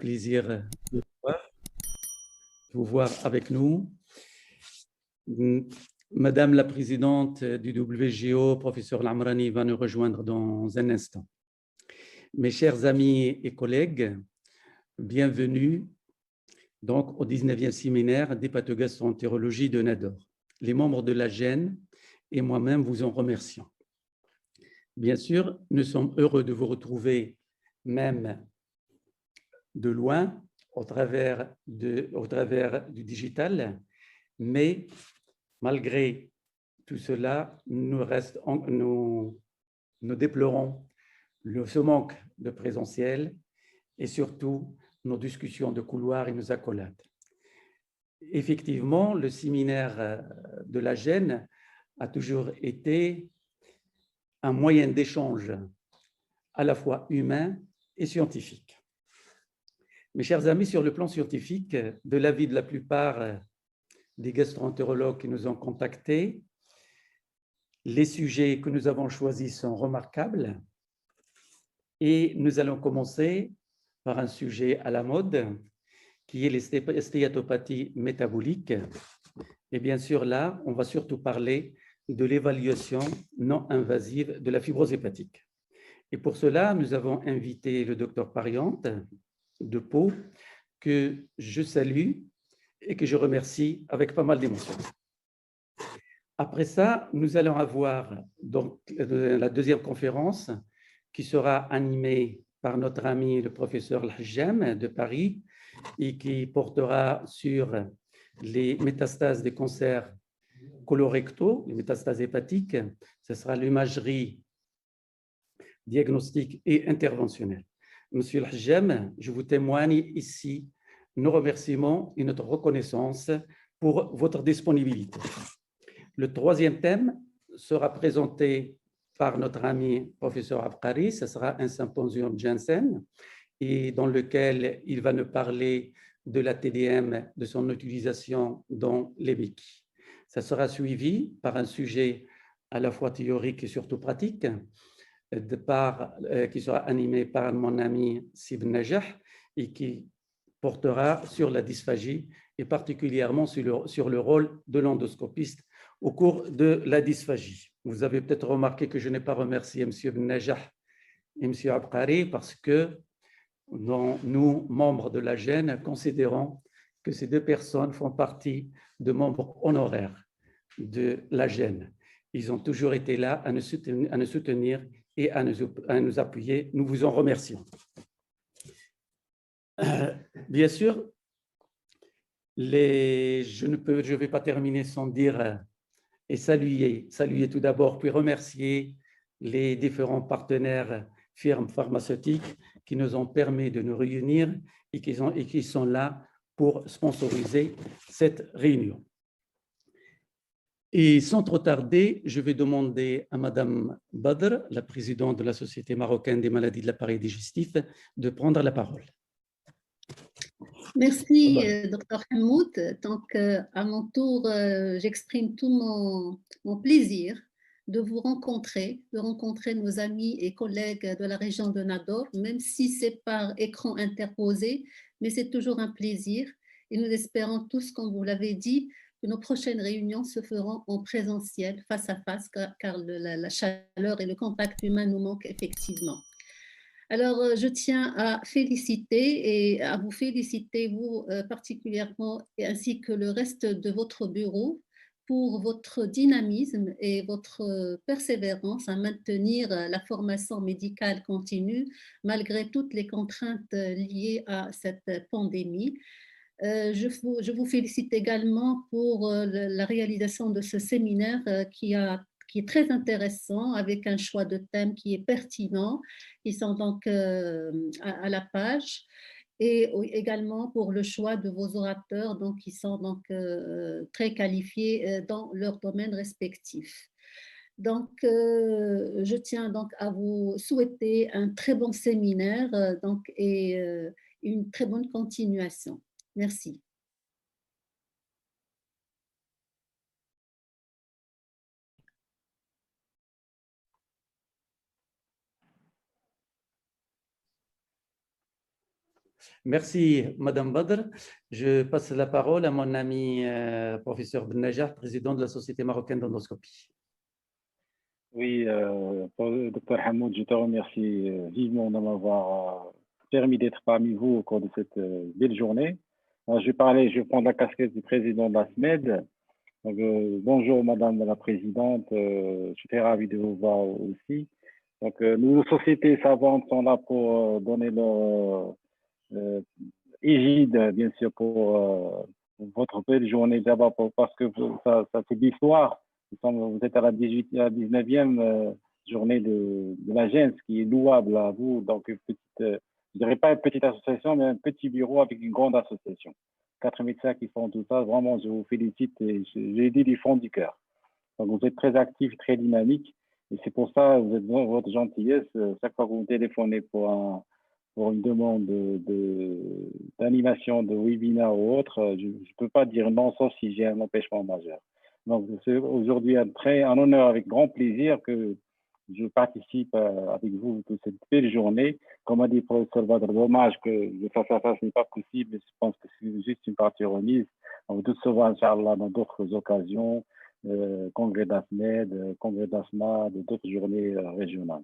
Plaisir de vous voir avec nous. Madame la présidente du WGO, professeur Lamrani, va nous rejoindre dans un instant. Mes chers amis et collègues, bienvenue donc au 19e séminaire d'hépatogastroentérologie de Nador. Les membres de la GEN et moi-même vous en remercions. Bien sûr, nous sommes heureux de vous retrouver même de loin au travers du digital, mais malgré tout cela, nous déplorons ce manque de présentiel et surtout nos discussions de couloir et nos accolades. Effectivement, le séminaire de la GEN a toujours été un moyen d'échange à la fois humain et scientifique. Mes chers amis, sur le plan scientifique, de l'avis de la plupart des gastro-entérologues qui nous ont contactés, les sujets que nous avons choisis sont remarquables et nous allons commencer par un sujet à la mode qui est les stéatopathies métaboliques. Et bien sûr, là, on va surtout parler de l'évaluation non invasive de la fibrose hépatique. Et pour cela, nous avons invité le docteur Pariante de Pau, que je salue et que je remercie avec pas mal d'émotion. Après ça, nous allons avoir donc la deuxième conférence qui sera animée par notre ami le professeur Lhajam de Paris et qui portera sur les métastases des cancers colorectaux, les métastases hépatiques. Ce sera l'imagerie diagnostique et interventionnelle. Monsieur Lhajam, je vous témoigne ici nos remerciements et notre reconnaissance pour votre disponibilité. Le troisième thème sera présenté par notre ami professeur Abkari. Ce sera un symposium Janssen et dans lequel il va nous parler de la TDM, de son utilisation dans les béquilles. Ça sera suivi par un sujet à la fois théorique et surtout pratique, qui sera animé par mon ami Sib Najah et qui portera sur la dysphagie et particulièrement sur le rôle de l'endoscopiste au cours de la dysphagie. Vous avez peut-être remarqué que je n'ai pas remercié M. Najah et M. Abkari parce que nous, membres de la GEN, considérons que ces deux personnes font partie de membres honoraires de la GEN. Ils ont toujours été là à nous soutenir et à nous appuyer. Nous vous en remercions. Bien sûr, je ne vais pas terminer sans dire et saluer tout d'abord, puis remercier les différents partenaires firmes pharmaceutiques qui nous ont permis de nous réunir et qui sont là pour sponsoriser cette réunion. Et sans trop tarder, je vais demander à Madame Badr, la présidente de la Société marocaine des maladies de l'appareil digestif, de prendre la parole. Merci, Dr Hamoud. Donc, à mon tour, j'exprime tout mon plaisir de vous rencontrer, de rencontrer nos amis et collègues de la région de Nador, même si c'est par écran interposé, mais c'est toujours un plaisir. Et nous espérons tous, comme vous l'avez dit, que nos prochaines réunions se feront en présentiel, face à face, car la chaleur et le contact humain nous manquent effectivement. Alors, je tiens à féliciter et à vous féliciter, vous particulièrement, ainsi que le reste de votre bureau, pour votre dynamisme et votre persévérance à maintenir la formation médicale continue malgré toutes les contraintes liées à cette pandémie. Je vous félicite également pour la réalisation de ce séminaire qui est très intéressant, avec un choix de thèmes qui est pertinent. Ils sont donc à la page. Et également pour le choix de vos orateurs, donc, qui sont donc, très qualifiés dans leur domaine respectif. Donc, je tiens donc à vous souhaiter un très bon séminaire et une très bonne continuation. Merci. Merci, Madame Badr. Je passe la parole à mon ami professeur Ben Najah, président de la Société marocaine d'endoscopie. Oui, Dr Hamoud, je te remercie vivement de m'avoir permis d'être parmi vous au cours de cette belle journée. Je vais prendre la casquette du président de la SMED. Donc, bonjour Madame la Présidente, je suis très ravi de vous voir aussi. Donc, nos sociétés savantes sont là pour donner leur égide, bien sûr, pour votre belle journée d'abord, parce que ça fait de l'histoire. Vous êtes à la 19e journée de la GEN, ce qui est louable à vous. Donc, une petite, je dirais pas une petite association, mais un petit bureau avec une grande association. 4 médecins qui font tout ça, vraiment, je vous félicite et j'ai dit du fond du cœur. Donc, vous êtes très actif, très dynamique. Et c'est pour ça, vous êtes votre gentillesse. Chaque fois que vous téléphonez pour une demande d'animation, de webinaire ou autre, je ne peux pas dire non, sauf si j'ai un empêchement majeur. Donc, c'est aujourd'hui un honneur avec grand plaisir que je participe avec vous toute cette belle journée. Comme a dit le professeur Badr, dommage que le face-à-face n'est pas possible, je pense que c'est juste une partie remise. On va tous se voir, Inch'Allah, dans d'autres occasions, congrès d'ASMED, congrès d'ASMA, d'autres journées régionales.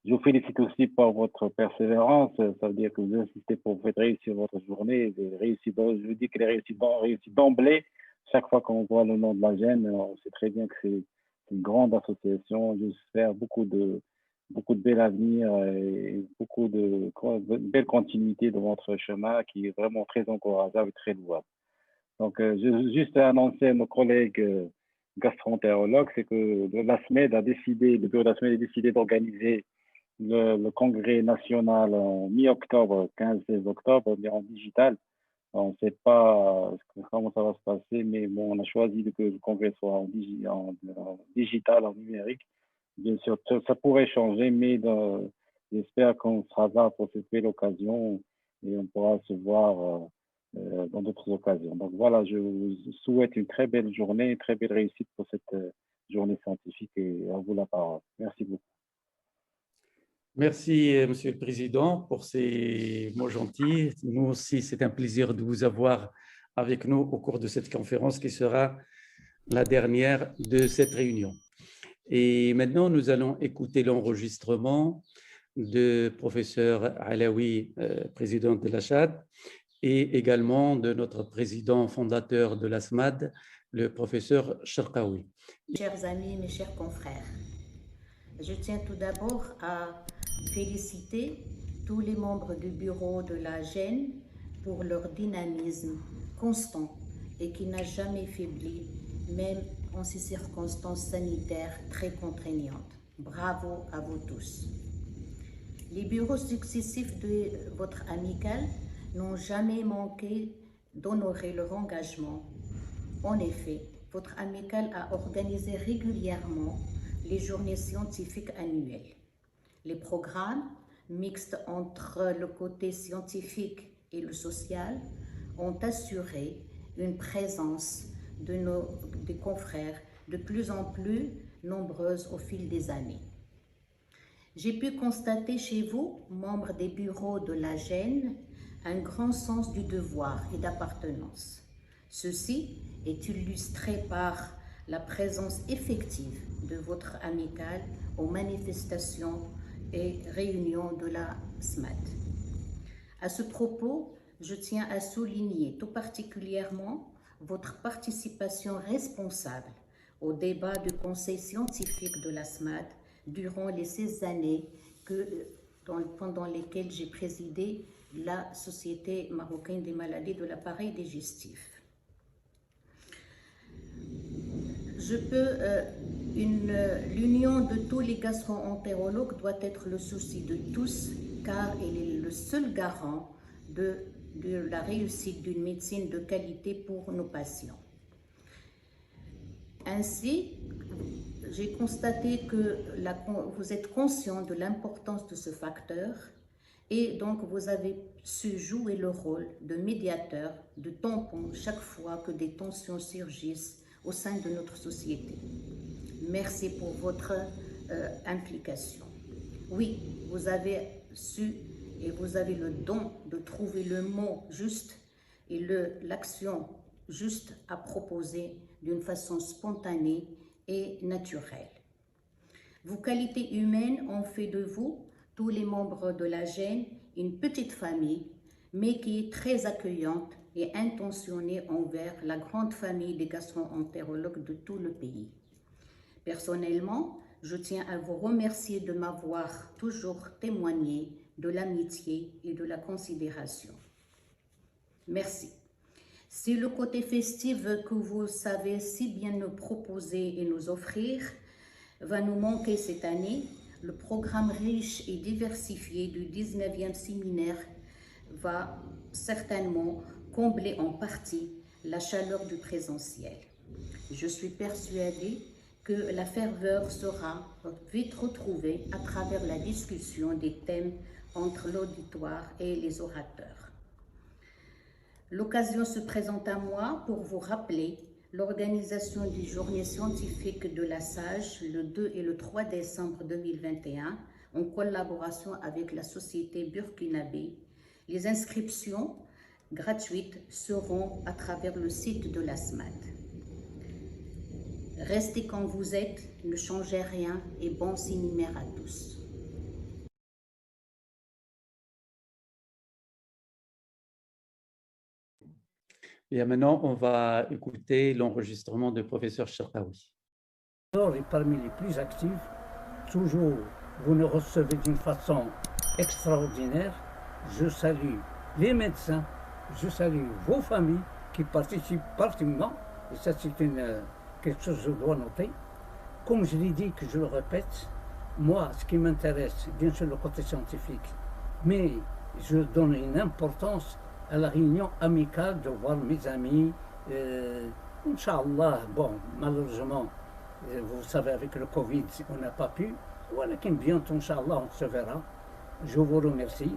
Je vous félicite aussi pour votre persévérance. Ça veut dire que vous insistez pour réussir votre journée. Je vous dis qu'elle est réussie d'emblée. Chaque fois qu'on voit le nom de la GEN, on sait très bien que c'est une grande association. J'espère beaucoup de bel avenir et beaucoup de belle continuité de votre chemin qui est vraiment très encourageable et très louable. Donc, je juste annoncer à nos collègues gastroentérologues, c'est que la SMED a décidé, le bureau de la SMED a décidé d'organiser le congrès national en mi-octobre, 15-16 octobre, mais en digital. On ne sait pas comment ça va se passer, mais bon, on a choisi que le congrès soit en digital, en numérique. Bien sûr, ça pourrait changer, mais j'espère qu'on sera là pour cette belle occasion et on pourra se voir dans d'autres occasions. Donc voilà, je vous souhaite une très belle journée, une très belle réussite pour cette journée scientifique et à vous la parole. Merci beaucoup. Merci, Monsieur le Président, pour ces mots gentils. Nous aussi, c'est un plaisir de vous avoir avec nous au cours de cette conférence qui sera la dernière de cette réunion. Et maintenant, nous allons écouter l'enregistrement de professeur Alaoui, président de l'ACHAD, et également de notre président fondateur de l'ASMAD, le professeur Cherkaoui. Chers amis, mes chers confrères, je tiens tout d'abord à féliciter tous les membres du bureau de la GEN pour leur dynamisme constant et qui n'a jamais faibli, même en ces circonstances sanitaires très contraignantes. Bravo à vous tous. Les bureaux successifs de votre amicale n'ont jamais manqué d'honorer leur engagement. En effet, votre amicale a organisé régulièrement les journées scientifiques annuelles. Les programmes, mixtes entre le côté scientifique et le social, ont assuré une présence des confrères de plus en plus nombreuses au fil des années. J'ai pu constater chez vous, membres des bureaux de la GEN, un grand sens du devoir et d'appartenance. Ceci est illustré par la présence effective de votre amicale aux manifestations et réunions de la SMAD. À ce propos, je tiens à souligner tout particulièrement votre participation responsable au débat du conseil scientifique de la SMAD durant les 16 années pendant lesquelles j'ai présidé la Société marocaine des maladies de l'appareil digestif. L'union de tous les gastro-entérologues doit être le souci de tous, car il est le seul garant de la réussite d'une médecine de qualité pour nos patients. Ainsi, j'ai constaté que vous êtes conscient de l'importance de ce facteur et donc vous avez su jouer le rôle de médiateur, de tampon chaque fois que des tensions surgissent au sein de notre société. Merci pour votre implication. Oui, vous avez su et vous avez le don de trouver le mot juste et l'action juste à proposer d'une façon spontanée et naturelle. Vos qualités humaines ont fait de vous, tous les membres de la GEN, une petite famille, mais qui est très accueillante et intentionnée envers la grande famille des gastro-entérologues de tout le pays. Personnellement, je tiens à vous remercier de m'avoir toujours témoigné de l'amitié et de la considération. Merci. C'est le côté festif que vous savez si bien nous proposer et nous offrir va nous manquer cette année. Le programme riche et diversifié du 19e séminaire va certainement combler en partie la chaleur du présentiel. Je suis persuadée que la ferveur sera vite retrouvée à travers la discussion des thèmes entre l'auditoire et les orateurs. L'occasion se présente à moi pour vous rappeler l'organisation des journées scientifiques de la SAGE le 2 et le 3 décembre 2021 en collaboration avec la société burkinabé. Les inscriptions gratuites seront à travers le site de la SMAD. Restez comme vous êtes, ne changez rien et bon séminaire à tous. Et maintenant, on va écouter l'enregistrement du professeur Cherkaoui. Et parmi les plus actifs, toujours vous nous recevez d'une façon extraordinaire. Je salue les médecins, je salue vos familles qui participent parfaitement, et ça c'est quelque chose que je dois noter. Comme je l'ai dit, que je le répète, moi ce qui m'intéresse, bien sûr le côté scientifique, mais je donne une importance à la réunion amicale de voir mes amis. Inch'Allah, bon, malheureusement, vous savez, avec le Covid, on n'a pas pu. Voilà, bientôt, Inch'Allah, on se verra. Je vous remercie.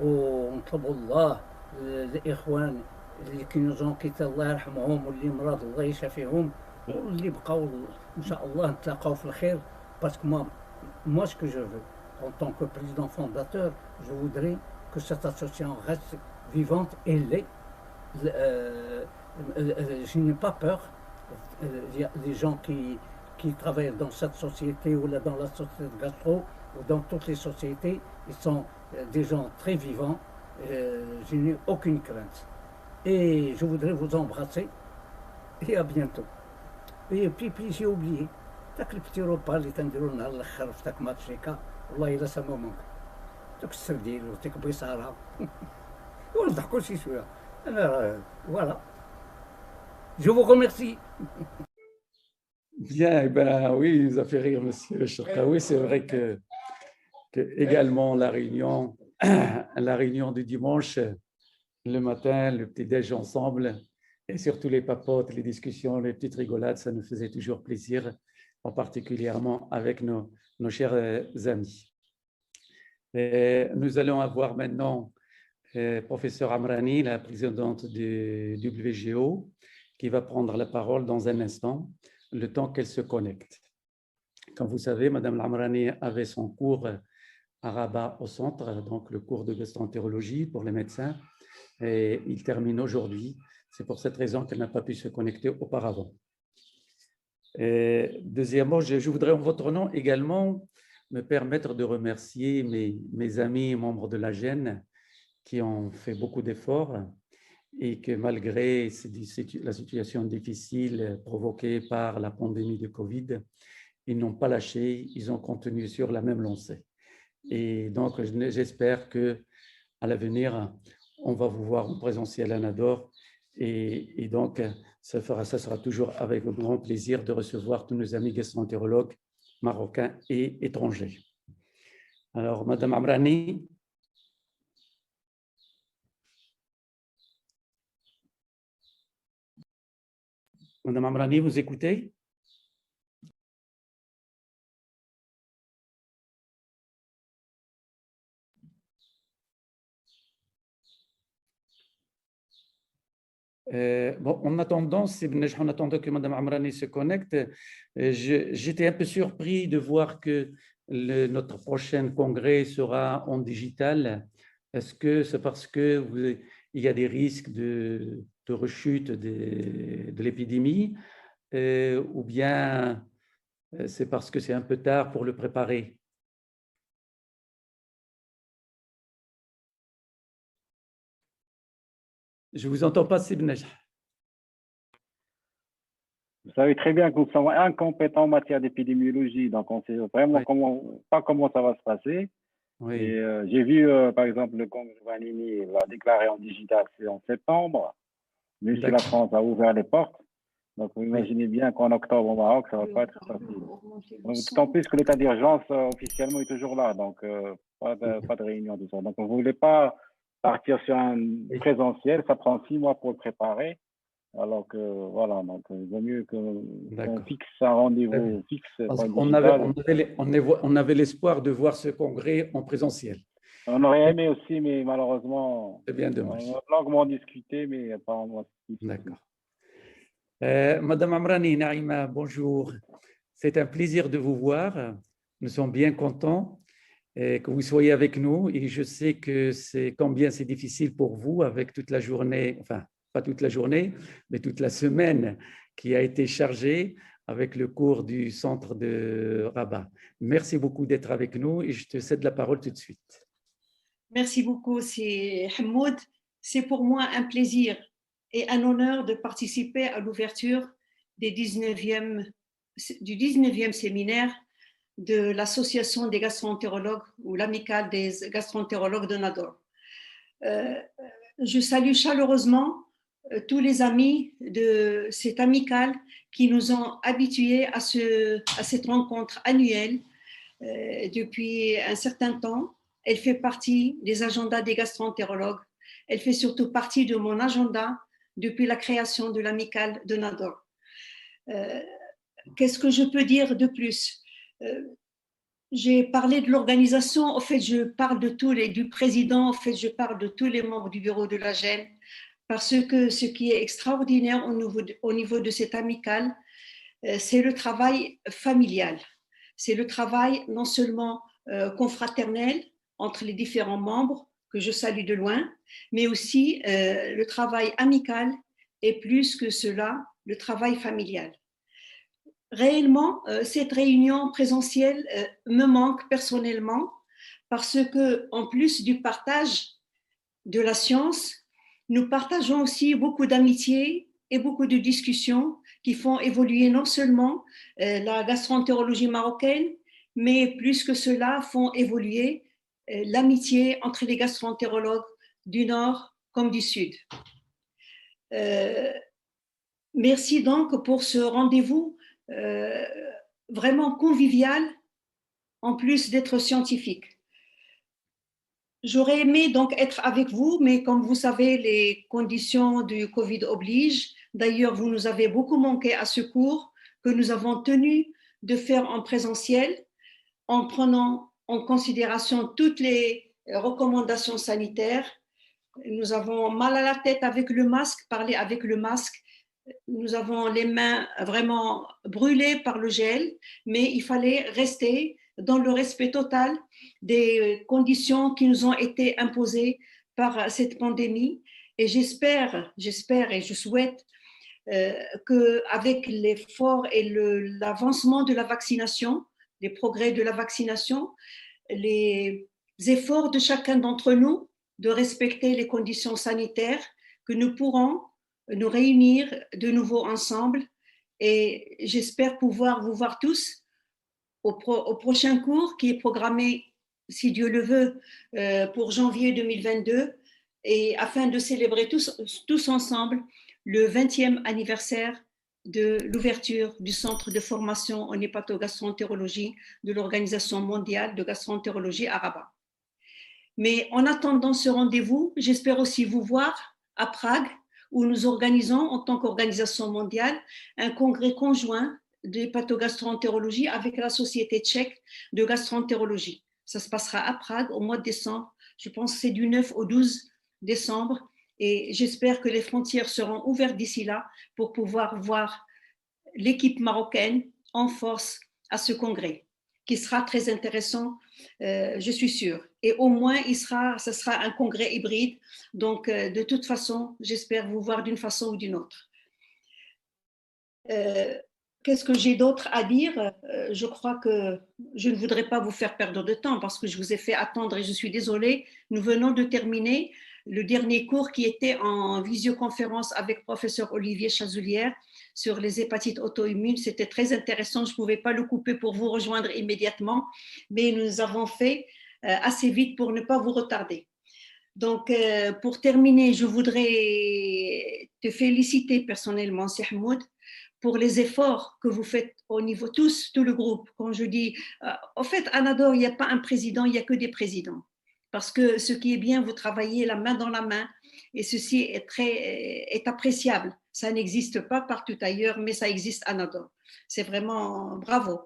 ونطلب الله الإخوان اللي كانوا كيتا الله يرحمهم واللي مرض الله يشافيهم واللي بقاو إن شاء الله نتلاقاو في الخير. Parce que moi, ce que je veux, en tant que président fondateur, je voudrais que cette association reste vivante et l'est. Je n'ai pas peur. Il y a des gens qui travaillent dans cette société ou là dans la société de gastro ou dans toutes les sociétés, ils sont des gens très vivants. Je n'ai aucune crainte. Et je voudrais vous embrasser et à bientôt. Et puis j'ai oublié. داك البتي روبا اللي تنديرو النهار الاخر في داك ماتشيكا والله الا سما منك داك السردين وديك بيصاره ونضحكوا شي شويه انا فوالا جو vous remercie. Bien, ben oui, il nous a fait rire, monsieur Cherkaoui. C'est vrai que également la réunion du dimanche, le matin, le petit-déj ensemble, et surtout les papotes, les discussions, les petites rigolades, ça nous faisait toujours plaisir, en particulièrement avec nos chers amis. Et nous allons avoir maintenant professeur Amrani, la présidente du WGO, qui va prendre la parole dans un instant, le temps qu'elle se connecte. Comme vous savez, Madame Amrani avait son cours à Rabat au centre, donc le cours de gastro-entérologie pour les médecins, et il termine aujourd'hui. C'est pour cette raison qu'elle n'a pas pu se connecter auparavant. Et deuxièmement, je voudrais en votre nom également me permettre de remercier mes amis membres de la GEN qui ont fait beaucoup d'efforts et que malgré la situation difficile provoquée par la pandémie de Covid, ils n'ont pas lâché, ils ont continué sur la même lancée. Et donc, j'espère qu'à l'avenir, on va vous voir en présentiel à Nador. Et donc, ça sera toujours avec grand plaisir de recevoir tous nos amis gastro-entérologues marocains et étrangers. Alors, Madame Amrani. Madame Amrani, vous écoutez? Bon, en attendant que Mme Amrani se connecte, j'étais un peu surpris de voir que notre prochain congrès sera en digital. Est-ce que c'est parce que il y a des risques de rechute de l'épidémie ou bien c'est parce que c'est un peu tard pour le préparer? Je ne vous entends pas, Sib Najah. Vous savez très bien que nous sommes incompétents en matière d'épidémiologie, donc on ne sait vraiment Oui. pas comment ça va se passer. Oui, Et j'ai vu, par exemple, le Congrès Vanini va déclarer en digital, c'est en septembre, même si la d'accord. France a ouvert les portes. Donc, vous Oui, imaginez bien qu'en octobre au Maroc, ça ne va pas être facile. D'autant plus que l'état d'urgence officiellement est toujours là, donc pas de réunion, tout ça. Donc, on ne voulait pas partir sur un oui. présentiel, ça prend 6 mois pour le préparer. Alors que voilà, donc il vaut mieux qu'on D'accord. fixe un rendez-vous Très bien. fixe Parce en qu'on avait, digital. on avait l'espoir de voir ce congrès en présentiel. On aurait aimé aussi, mais malheureusement, C'est bien on dommage. a longuement discuté, mais apparemment, c'est difficile. D'accord. Madame Amrani, Naïma, bonjour. C'est un plaisir de vous voir. Nous sommes bien contents que vous soyez avec nous et je sais que c'est combien c'est difficile pour vous avec toute la journée, enfin pas toute la journée, mais toute la semaine qui a été chargée avec le cours du centre de Rabat. Merci beaucoup d'être avec nous et je te cède la parole tout de suite. Merci beaucoup, c'est Hamoud. C'est pour moi un plaisir et un honneur de participer à l'ouverture du 19e séminaire de l'Association des gastroentérologues ou l'Amicale des gastroentérologues de Nador. Je salue chaleureusement tous les amis de cette amicale qui nous ont habitués à cette rencontre annuelle depuis un certain temps. Elle fait partie des agendas des gastroentérologues. Elle fait surtout partie de mon agenda depuis la création de l'amicale de Nador. Qu'est-ce que je peux dire de plus? J'ai parlé de l'organisation, en fait, je parle du président, en fait, je parle de tous les membres du bureau de la GEN, parce que ce qui est extraordinaire au niveau de cette amicale, c'est le travail familial. C'est le travail non seulement confraternel entre les différents membres, que je salue de loin, mais aussi le travail amical et plus que cela, le travail familial. Réellement, cette réunion présentielle me manque personnellement parce que, en plus du partage de la science, nous partageons aussi beaucoup d'amitié et beaucoup de discussions qui font évoluer non seulement la gastroentérologie marocaine, mais plus que cela, font évoluer l'amitié entre les gastroentérologues du Nord comme du Sud. Merci donc pour ce rendez-vous vraiment convivial, en plus d'être scientifique. J'aurais aimé donc être avec vous, mais comme vous savez, les conditions du Covid obligent. D'ailleurs, vous nous avez beaucoup manqué à ce cours que nous avons tenu de faire en présentiel en prenant en considération toutes les recommandations sanitaires. Nous avons mal à la tête avec le masque, parler avec le masque. Nous avons les mains vraiment brûlées par le gel, mais il fallait rester dans le respect total des conditions qui nous ont été imposées par cette pandémie. Et j'espère et je souhaite qu'avec l'effort et l'avancement de la vaccination, les progrès de la vaccination, les efforts de chacun d'entre nous de respecter les conditions sanitaires, que nous pourrons nous réunir de nouveau ensemble et j'espère pouvoir vous voir tous au prochain cours qui est programmé, si Dieu le veut, pour janvier 2022 et afin de célébrer tous ensemble le 20e anniversaire de l'ouverture du centre de formation en hépatogastroentérologie de l'Organisation mondiale de gastroentérologie à Rabat. Mais en attendant ce rendez-vous, j'espère aussi vous voir à Prague, où nous organisons, en tant qu'organisation mondiale, un congrès conjoint d'hépatogastroentérologie avec la Société tchèque de gastroentérologie. Ça se passera à Prague au mois de décembre. Je pense que c'est du 9 au 12 décembre. Et j'espère que les frontières seront ouvertes d'ici là pour pouvoir voir l'équipe marocaine en force à ce congrès. qui sera très intéressant, je suis sûre. Et au moins, ce sera un congrès hybride. Donc, de toute façon, j'espère vous voir d'une façon ou d'une autre. Qu'est-ce que j'ai d'autre à dire? Je crois que je ne voudrais pas vous faire perdre de temps parce que je vous ai fait attendre et je suis désolée. Nous venons de terminer le dernier cours qui était en visioconférence avec professeur Olivier Chazoulière sur les hépatites auto-immunes. C'était très intéressant. Je ne pouvais pas le couper pour vous rejoindre immédiatement, mais nous avons fait assez vite pour ne pas vous retarder. Donc, pour terminer, je voudrais te féliciter personnellement, Cheikh Hamoud, pour les efforts que vous faites au niveau tout le groupe. Quand je dis, en fait, à Nador, il n'y a pas un président, il n'y a que des présidents. Parce que ce qui est bien, vous travaillez la main dans la main et ceci est appréciable. Ça n'existe pas partout ailleurs, mais ça existe à Nador. C'est vraiment bravo.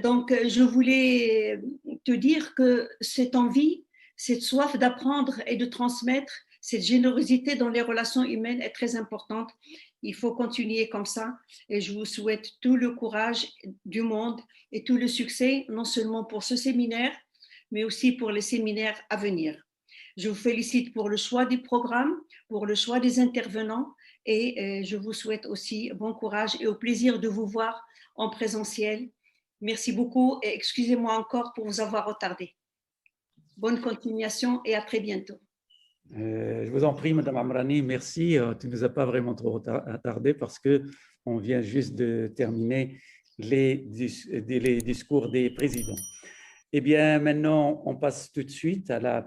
Donc, je voulais te dire que cette envie, cette soif d'apprendre et de transmettre, cette générosité dans les relations humaines est très importante. Il faut continuer comme ça et je vous souhaite tout le courage du monde et tout le succès, non seulement pour ce séminaire, mais aussi pour les séminaires à venir. Je vous félicite pour le choix du programme, pour le choix des intervenants et je vous souhaite aussi bon courage et au plaisir de vous voir en présentiel. Merci beaucoup et excusez-moi encore pour vous avoir retardé. Bonne continuation et à très bientôt. Je vous en prie, Madame Amrani, merci. Tu ne nous as pas vraiment trop retardé parce qu'on vient juste de terminer les discours des présidents. Eh bien, maintenant, on passe tout de suite à la